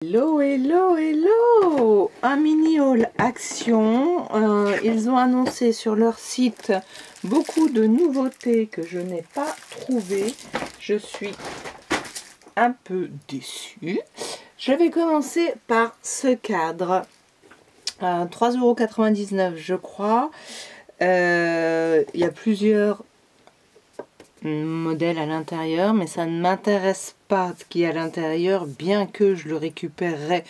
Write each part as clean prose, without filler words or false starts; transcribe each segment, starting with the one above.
Hello, hello, hello! Un mini haul action. Ils ont annoncé sur leur site beaucoup de nouveautés que je n'ai pas trouvées. Je suis un peu déçue. Je vais commencer par ce cadre. 3,99 € je crois. Il y a plusieurs modèle à l'intérieur, mais ça ne m'intéresse pas ce qui est à l'intérieur, bien que je le récupérerai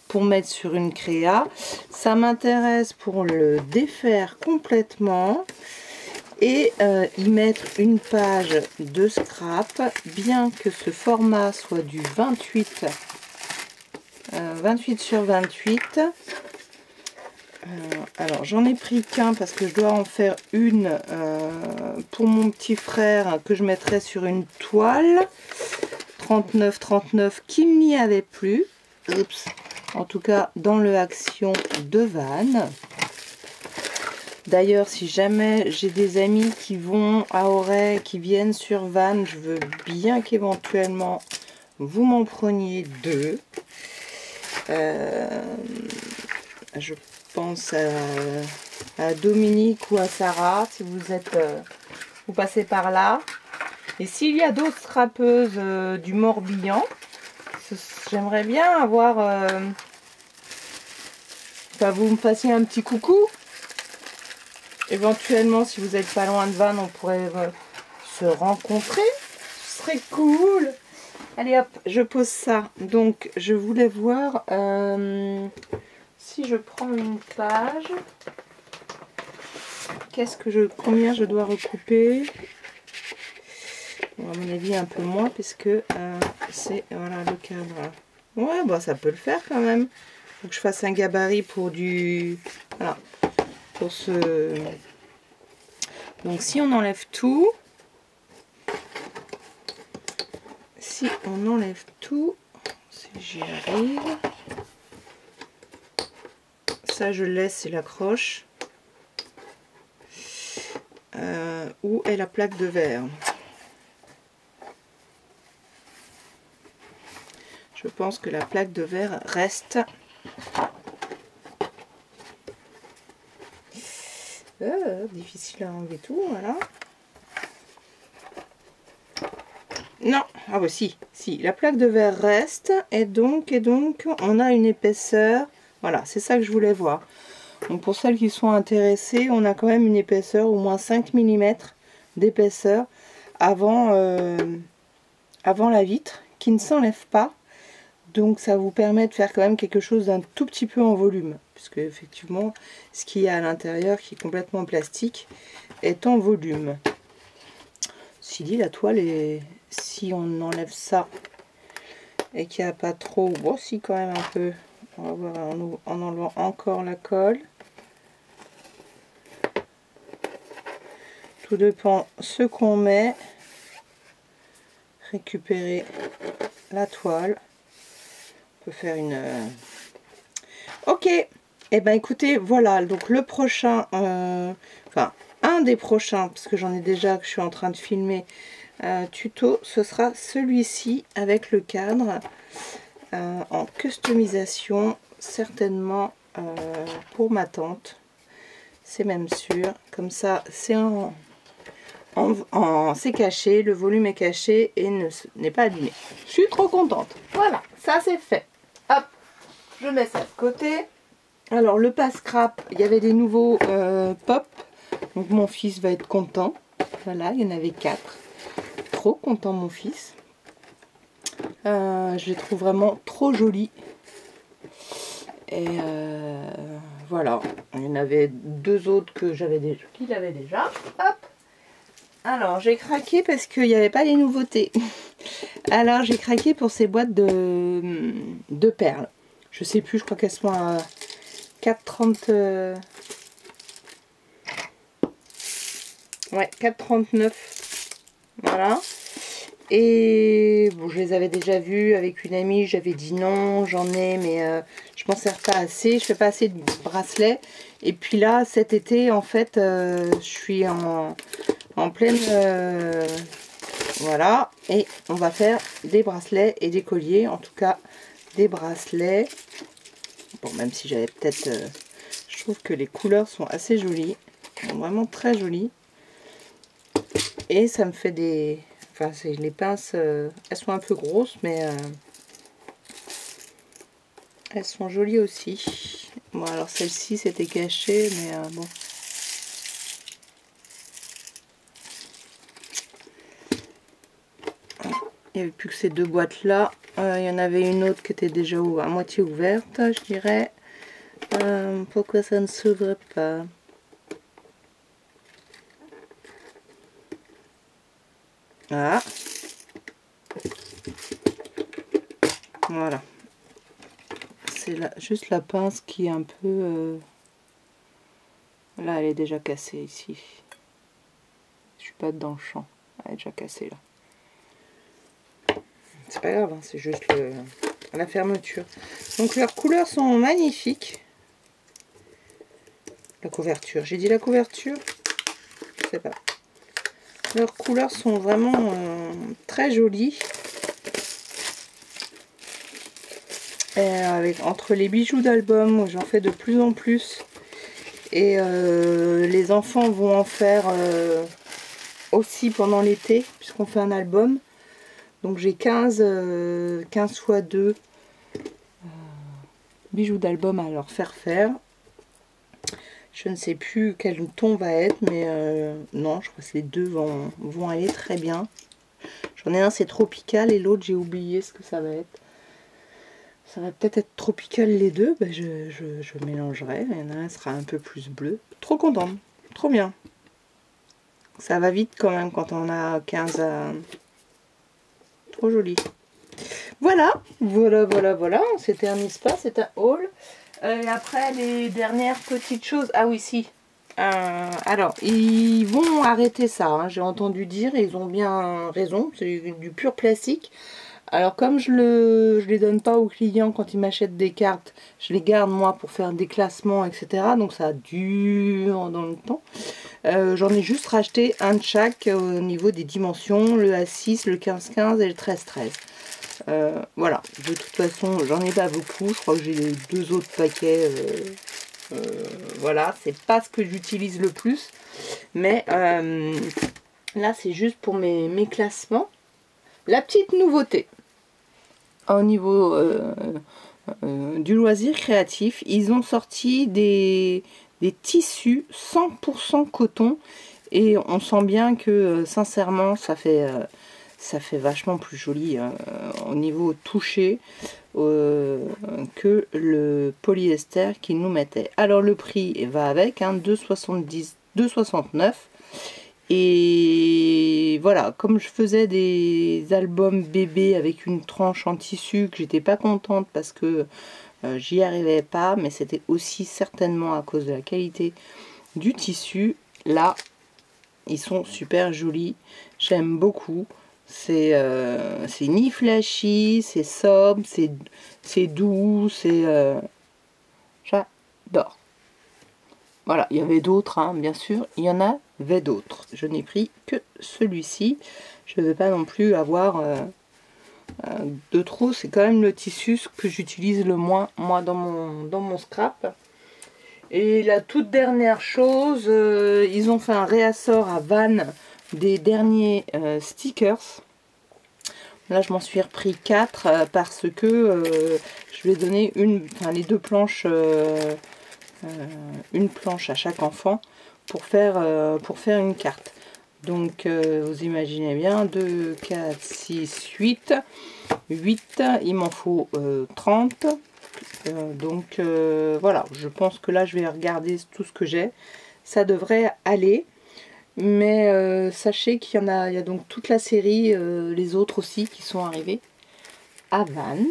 pour mettre sur une créa. Ça m'intéresse pour le défaire complètement et y mettre une page de scrap, bien que ce format soit du 28 sur 28. Alors j'en ai pris qu'un parce que je dois en faire une pour mon petit frère que je mettrai sur une toile 39 qu'il n'y avait plus. Oups. En tout cas dans le Action de Vannes. D'ailleurs si jamais j'ai des amis qui vont à Auray, qui viennent sur Vannes, je veux bien qu'éventuellement vous m'en preniez deux. Je pense à Dominique ou à Sarah si vous êtes vous passez par là. Et s'il y a d'autres scrapeuses du Morbihan, j'aimerais bien avoir vous me fassiez un petit coucou. Éventuellement si vous n'êtes pas loin de Vannes, on pourrait se rencontrer, ce serait cool. Allez hop, je pose ça. Donc je voulais voir si je prends une page, combien je dois recouper. Bon, à mon avis un peu moins puisque c'est voilà le cadre. Ouais, bah ça peut le faire quand même. Faut que je fasse un gabarit pour du voilà pour ce. Donc si on enlève tout, si j'y arrive. Ça je laisse et l'accroche. Où est la plaque de verre? Je pense que la plaque de verre reste. Difficile à enlever tout, voilà. Non, ah bah si, la plaque de verre reste et donc on a une épaisseur. Voilà, c'est ça que je voulais voir. Donc pour celles qui sont intéressées, on a quand même une épaisseur, au moins 5 mm d'épaisseur avant la vitre, qui ne s'enlève pas. Donc ça vous permet de faire quand même quelque chose d'un tout petit peu en volume. Puisque effectivement, ce qu'il y a à l'intérieur, qui est complètement plastique, est en volume. Si dit la toile est... Si on enlève ça et qu'il n'y a pas trop... Bon si quand même un peu... On va voir en enlevant encore la colle. Tout dépend ce qu'on met. Récupérer la toile. On peut faire une... Ok. Et ben écoutez, voilà. Donc le prochain... Enfin, un des prochains, parce que j'en ai déjà que je suis en train de filmer, tuto, ce sera celui-ci avec le cadre. En customisation, certainement pour ma tante, c'est même sûr. Comme ça c'est c'est caché, le volume est caché et n'est pas abîmé. Je suis trop contente. Voilà, ça c'est fait. Hop, je mets ça de côté. Alors le passe-scrap, il y avait des nouveaux pop, donc mon fils va être content. Voilà, il y en avait 4. Trop content mon fils. Je les trouve vraiment trop jolis. Et voilà. Il y en avait 2 autres que qu'il avait déjà. Hop. Alors j'ai craqué parce qu'il n'y avait pas les nouveautés. Alors j'ai craqué pour ces boîtes de perles. Je sais plus, je crois qu'elles sont à 4,30. Ouais, 4,39. Voilà. Et bon, je les avais déjà vues avec une amie, j'avais dit non, j'en ai, mais je m'en sers pas assez, je fais pas assez de bracelets. Et puis là, cet été, en fait, je suis en pleine... voilà, et on va faire des bracelets et des colliers, en tout cas des bracelets. Bon, même si j'avais peut-être... je trouve que les couleurs sont assez jolies. Vraiment très jolies. Et ça me fait des... Enfin, les pinces, elles sont un peu grosses, mais elles sont jolies aussi. Bon, alors celle-ci, c'était caché, mais bon. Il n'y avait plus que ces deux boîtes-là. Il y en avait une autre qui était déjà à moitié ouverte, je dirais. Pourquoi ça ne s'ouvre pas? Ah. Voilà. C'est juste la pince qui est un peu... Là, elle est déjà cassée ici. Je suis pas dans le champ. Elle est déjà cassée là. C'est pas grave, hein, c'est juste la fermeture. Donc leurs couleurs sont magnifiques. La couverture. J'ai dit la couverture? Je sais pas. Leurs couleurs sont vraiment très jolies. Et entre les bijoux d'album, j'en fais de plus en plus. Et les enfants vont en faire aussi pendant l'été, puisqu'on fait un album. Donc j'ai 15 fois 2 bijoux d'album à leur faire. Je ne sais plus quel ton va être, mais non, je crois que les deux vont aller très bien. J'en ai un, c'est tropical, et l'autre, j'ai oublié ce que ça va être. Ça va peut-être être tropical les deux, ben je mélangerai. Il y en a un sera un peu plus bleu. Trop contente, trop bien. Ça va vite quand même quand on a 15 à... Trop joli. Voilà. On s'éternise pas, c'est un haul. Et après, les dernières petites choses... Ah oui, si. Alors, ils vont arrêter ça, hein, j'ai entendu dire, et ils ont bien raison, c'est du pur plastique. Alors, comme je les donne pas aux clients quand ils m'achètent des cartes, je les garde moi pour faire des classements, etc. Donc ça dure dans le temps. J'en ai juste racheté un de chaque au niveau des dimensions, le A6, le 15-15 et le 13-13. Voilà, de toute façon, j'en ai pas beaucoup. Je crois que j'ai les deux autres paquets. Voilà, c'est pas ce que j'utilise le plus. Mais là, c'est juste pour mes classements. La petite nouveauté, au niveau du loisir créatif, ils ont sorti des tissus 100% coton. Et on sent bien que, sincèrement, ça fait vachement plus joli au niveau touché que le polyester qu'ils nous mettaient. Alors le prix va avec, hein, 2,70, 2,69. Et voilà, comme je faisais des albums bébés avec une tranche en tissu, que j'étais pas contente parce que j'y arrivais pas, mais c'était aussi certainement à cause de la qualité du tissu. Là, ils sont super jolis, j'aime beaucoup. C'est ni flashy, c'est sobre, c'est doux, j'adore. Voilà, il y avait d'autres, hein, bien sûr, il y en avait d'autres. Je n'ai pris que celui-ci. Je ne vais pas non plus avoir de trop. C'est quand même le tissu que j'utilise le moins, moi, dans mon scrap. Et la toute dernière chose, ils ont fait un réassort à Vannes des derniers stickers. Là, je m'en suis repris 4 parce que je vais donner les deux planches, une planche à chaque enfant pour faire une carte. Donc, vous imaginez bien, 2, 4, 6, 8. 8, il m'en faut 30. Donc, voilà, je pense que là, je vais regarder tout ce que j'ai. Ça devrait aller. Mais sachez qu'il y a donc toute la série, les autres aussi qui sont arrivés à Vannes.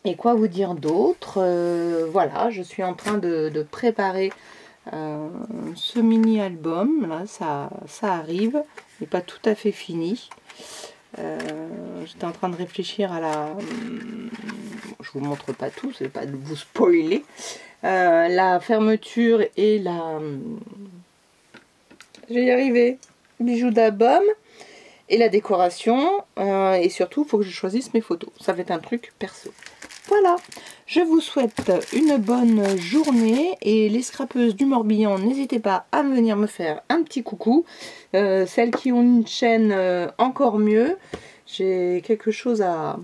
Et quoi vous dire d'autre? Voilà, je suis en train de préparer ce mini album. Là, ça arrive, il n'est pas tout à fait fini. J'étais en train de réfléchir à la... je vous montre pas tout, c'est pas de vous spoiler. La fermeture et la... je vais y arriver. Bijoux d'album et la décoration. Et surtout, il faut que je choisisse mes photos. Ça va être un truc perso. Voilà, je vous souhaite une bonne journée et les scrapeuses du Morbihan, n'hésitez pas à venir me faire un petit coucou. Celles qui ont une chaîne, encore mieux. J'ai quelque chose à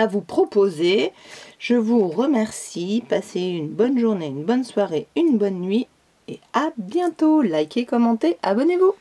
vous proposer. Je vous remercie. Passez une bonne journée, une bonne soirée, une bonne nuit et à bientôt. Likez, commentez, abonnez-vous.